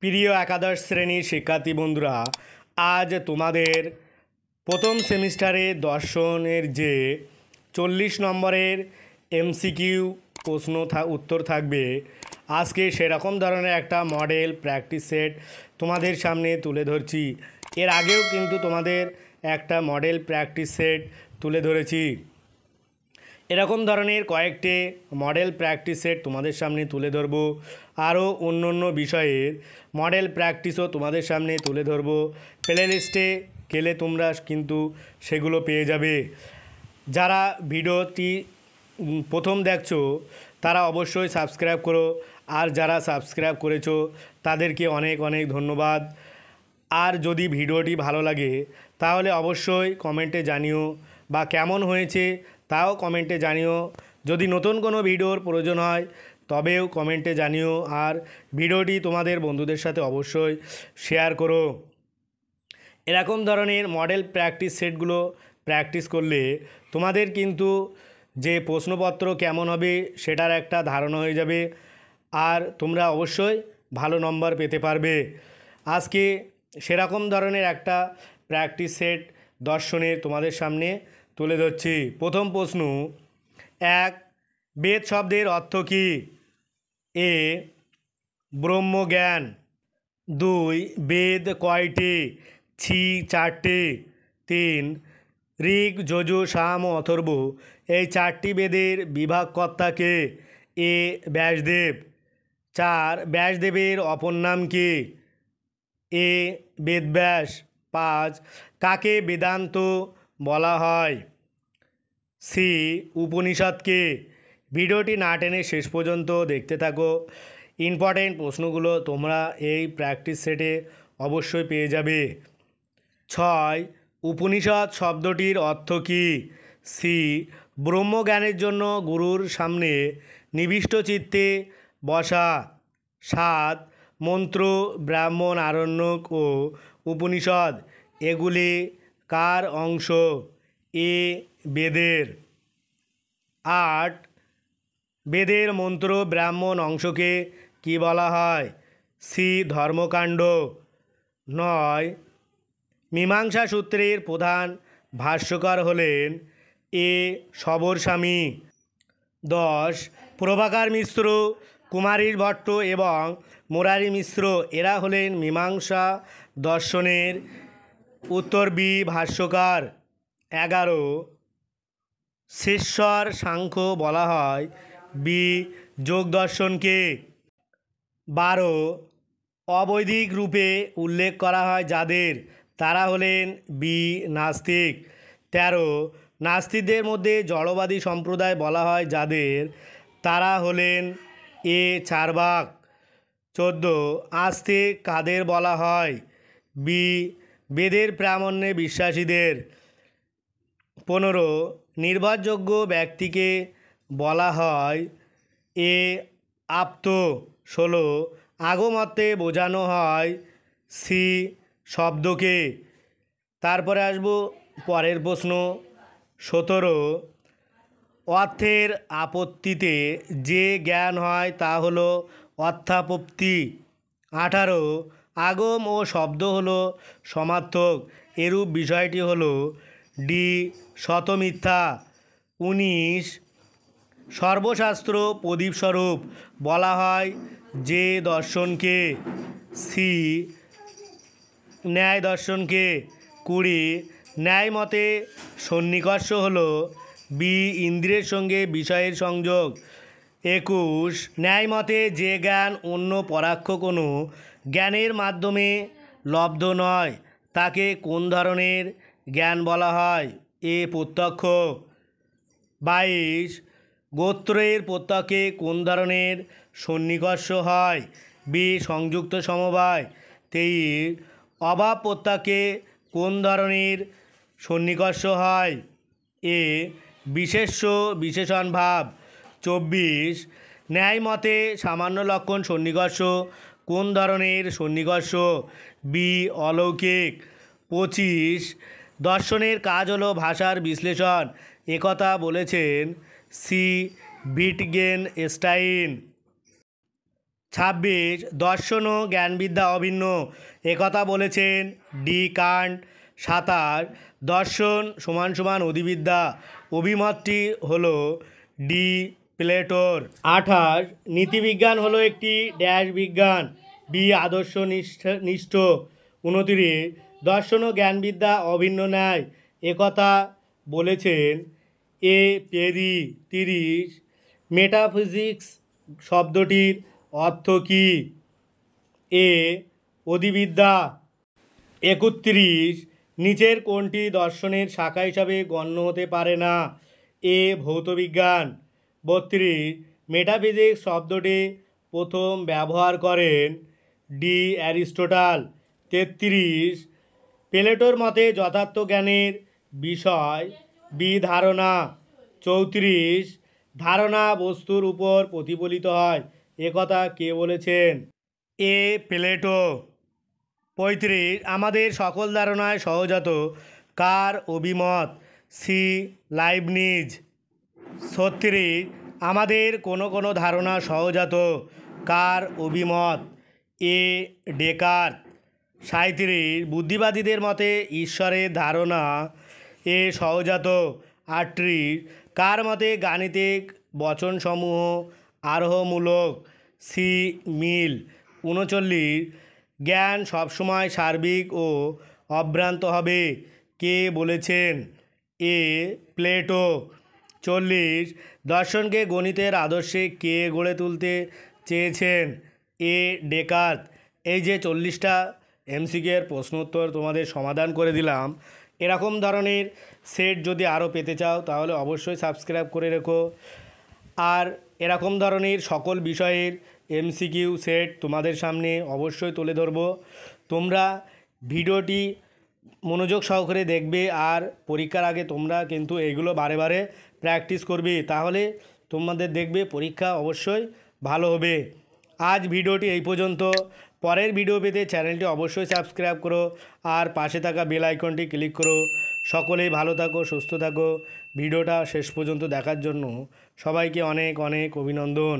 প্রিয় একাদশ শ্রেণীর শিক্ষার্থী বন্ধুরা, আজ তোমাদের প্রথম সেমিস্টারে দর্শনের যে 40 নম্বরের এমসিকিউ প্রশ্ন উত্তর থাকবে, আজকে সেরকম ধরনের একটা মডেল প্র্যাকটিস সেট তোমাদের সামনে তুলে ধরছি। এর আগেও কিন্তু তোমাদের একটা মডেল প্র্যাকটিস সেট তুলে ধরেছি। এরকম ধরনের কয়েকটি মডেল প্র্যাকটিস সেট তোমাদের সামনে তুলে ধরব। আরও অন্য অন্য বিষয়ের মডেল প্র্যাকটিসও তোমাদের সামনে তুলে ধরব। প্লে লিস্টে গেলে তোমরা কিন্তু সেগুলো পেয়ে যাবে। যারা ভিডিওটি প্রথম দেখছো তারা অবশ্যই সাবস্ক্রাইব করো, আর যারা সাবস্ক্রাইব করেছো তাদেরকে অনেক অনেক ধন্যবাদ। আর যদি ভিডিওটি ভালো লাগে তাহলে অবশ্যই কমেন্টে জানিও, বা কেমন হয়েছে তাও কমেন্টে জানিও। যদি নতুন কোনো ভিডিওর প্রয়োজন হয় তবেও কমেন্টে জানিও, আর ভিডিওটি তোমাদের বন্ধুদের সাথে অবশ্যই শেয়ার করো। এরকম ধরনের মডেল প্র্যাকটিস সেটগুলো প্র্যাকটিস করলে তোমাদের কিন্তু যে প্রশ্নপত্র কেমন হবে সেটার একটা ধারণা হয়ে যাবে, আর তোমরা অবশ্যই ভালো নম্বর পেতে পারবে। আজকে সেরকম ধরনের একটা প্র্যাকটিস সেট দর্শনের তোমাদের সামনে তুলে ধরছি। প্রথম প্রশ্ন, 1. বেদ শব্দের অর্থ কী? এ. ব্রহ্মজ্ঞান। 2. বেদ কয়টি? ছি 4টি। 3. ঋগ, যজুঃ, সাম ও অথর্ব এই 4টি বেদের বিভাগকর্তা কে? এ. ব্যাসদেব। 4. ব্যাসদেবের অপর নাম কি? এ. বেদব্যাস। 5. কাকে বেদান্ত বলা হয়? সি. উপনিষদকে। ভিডিওটি না টেনে শেষ পর্যন্ত দেখতে থাকো। ইম্পর্টেন্ট প্রশ্নগুলো তোমরা এই প্র্যাকটিস সেটে অবশ্যই পেয়ে যাবে। 6. উপনিষদ শব্দটির অর্থ কী? সি. ব্রহ্মজ্ঞানের জন্য গুরুর সামনে নিবিষ্ট চিত্তে বসা। 7. মন্ত্র, ব্রাহ্মণ, আরণ্যক ও উপনিষদ এগুলি কার অংশ? এ. বেদের। 8. বেদের মন্ত্র ব্রাহ্মণ অংশকে কি বলা হয়? সি. ধর্মকাণ্ড। 9. মীমাংসা সূত্রের প্রধান ভাষ্যকার হলেন এ. সবরস্বামী। 10. প্রভাকর মিশ্র, কুমারী ভট্ট এবং মুরারি মিশ্র এরা হলেন মীমাংসা দর্শনের উত্তর বি ভাষ্যকার। 11. শেষর সাংখ্য বলা হয় বি যোগ দর্শনকে। 12. অবৈদিক রূপে উল্লেখ করা হয় যাদের, তারা হলেন বি নাস্তিক। 13. নাস্তিকদের মধ্যে জড়বাদী সম্প্রদায় বলা হয় যাদের, তারা হলেন এ. চার্বাক। 14. আস্তিক কাদের বলা হয়? বি. বেদের প্রামাণ্যে বিশ্বাসীদের। 15. নির্ভরযোগ্য ব্যক্তিকে বলা হয় এ. আপ্ত। 16. আগমতে বোঝানো হয় সি. শব্দকে। তারপরে আসবো পরের প্রশ্ন। 17. অর্থের আপত্তিতে যে জ্ঞান হয় তা হলো অর্থাপত্তি। 18. আগম ও শব্দ হলো সমার্থক, এরূপ বিষয়টি হলো ডি. শতমিথ্যা। 19. সর্বশাস্ত্র প্রদীপস্বরূপ বলা হয় যে দর্শনকে? সি. ন্যায় দর্শনকে। 20. ন্যায় মতে সন্নিকর্ষ হলো বি. ইন্দ্রিয়ের সঙ্গে বিষয়ের সংযোগ। 21. ন্যায় মতে যে জ্ঞান অন্য পরোক্ষ কোনো জ্ঞানের মাধ্যমে লব্ধ নয় তাকে কোন ধরনের জ্ঞান বলা হয়? এ. প্রত্যক্ষ। 22. গোত্রের প্রত্যক্ষে কোন ধরনের সন্নিকর্ষ হয়? বি. সংযুক্ত সমবায়। 23. অভাব প্রত্যক্ষে কোন ধরনের সন্নিকর্ষ হয়? এ. বিশেষ্য বিশেষণ ভাব। 24. ন্যায় মতে সামান্য লক্ষণ সন্নিকর্ষ কোন ধরনের সন্নিকর্ষ? বি. অলৌকিক। 25. দর্শনের কাজ হলো ভাষার বিশ্লেষণ একথা বলেছেন সি. ভিটগেনস্টাইন। 26 দর্শন ও জ্ঞানবিদ্যা অভিন্ন একথা বলেছেন ডি কান্ট। 27 দর্শন সমান সমান অধিবিদ্যা অভিমতটি হলো ডি প্লেটোর। 28 নীতিবিজ্ঞান হলো একটি ড্যাশ বিজ্ঞান বি আদর্শ নিষ্ঠ। 29 দর্শন ও জ্ঞানবিদ্যা অভিন্ন ন্যায় একথা বলেছেন এ পেরি। 30 মেটাফিজিক্স শব্দটির অর্থ কী? এ অধিবিদ্যা। 31 নিচের কোনটি দর্শনের শাখা হিসাবে গণ্য হতে পারে না? এ ভৌতবিজ্ঞান। 32 মেটাফিজিক্স শব্দটি প্রথম ব্যবহার করেন ডি অ্যারিস্টটল। 33 প্লেটোর মতে যথার্থ জ্ঞানের বিষয় বি ধারণা। 34 ধারণা বস্তুর উপর প্রতিফলিত হয় একথা কে বলেছেন? এ প্লেটো। 35 আমাদের সকল ধারণায় সহজাত কার অভিমত? C Leibniz. 36 আমাদের কোনো কোনো ধারণা সহজাত কার অভিমত? এ ডেকার্ত। 37 বুদ্ধিবাদীদের মতে ঈশ্বরের ধারণা এ সহজাত। 38 কার মতে গাণিতিক বচনসমূহ আরোহমূলক? সি মিল। 39 জ্ঞান সবসময় সার্বিক ও অভ্রান্ত হবে কে বলেছেন? এ প্লেটো। 40 দর্শনকে গণিতের আদর্শে কে গড়ে তুলতে চেয়েছেন? এ ডেকার্ত। এই যে 40টা এমসিকিউ প্রশ্ন উত্তর তোমাদের সমাধান করে দিলাম। এরকম ধরনের সেট যদি আরও পেতে চাও তাহলে অবশ্যই সাবস্ক্রাইব করে রেখো। আর এরকম ধরনের সকল বিষয়ের এমসিকিউ সেট তোমাদের সামনে অবশ্যই তুলে ধরবো। তোমরা ভিডিওটি মনোযোগ সহকারে দেখবে আর পরীক্ষার আগে তোমরা কিন্তু এইগুলো বারে বারে প্র্যাকটিস করবে, তাহলে তোমাদের দেখবে পরীক্ষা অবশ্যই ভালো হবে। আজ ভিডিওটি এই পর্যন্ত। পরের ভিডিও পেতে চ্যানেলটি অবশ্যই সাবস্ক্রাইব করো আর পাশে থাকা বেল আইকনটি ক্লিক করো। সকলেই ভালো থাকো, সুস্থ থাকো। ভিডিওটা শেষ পর্যন্ত দেখার জন্য সবাইকে অনেক অনেক অভিনন্দন।